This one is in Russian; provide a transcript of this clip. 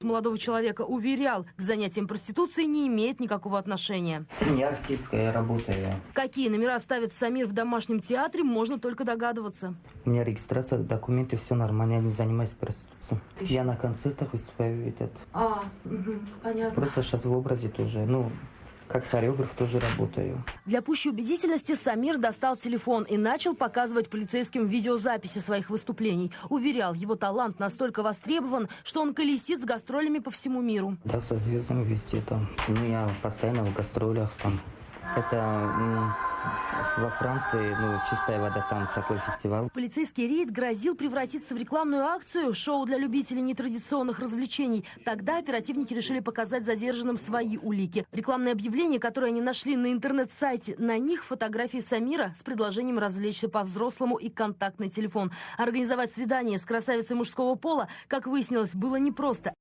Молодого человека уверял, к занятиям проституцией не имеет никакого отношения. Не артистка, я работаю. Какие номера ставит Самир в домашнем театре, можно только догадываться. У меня регистрация, документы, все нормально, я не занимаюсь проституцией. Я на концертах выступаю. Понятно. Просто сейчас в образе тоже, как хореограф тоже работаю. Для пущей убедительности Самир достал телефон и начал показывать полицейским видеозаписи своих выступлений. Уверял, его талант настолько востребован, что он колесит с гастролями по всему миру. Да, со звездами везде там. Я постоянно в гастролях там. Это во Франции, чистая вода, там такой фестиваль. Полицейский рейд грозил превратиться в рекламную акцию, шоу для любителей нетрадиционных развлечений. Тогда оперативники решили показать задержанным свои улики. Рекламные объявления, которые они нашли на интернет-сайте, на них фотографии Самира с предложением развлечься по-взрослому и контактный телефон. Организовать свидание с красавицей мужского пола, как выяснилось, было непросто.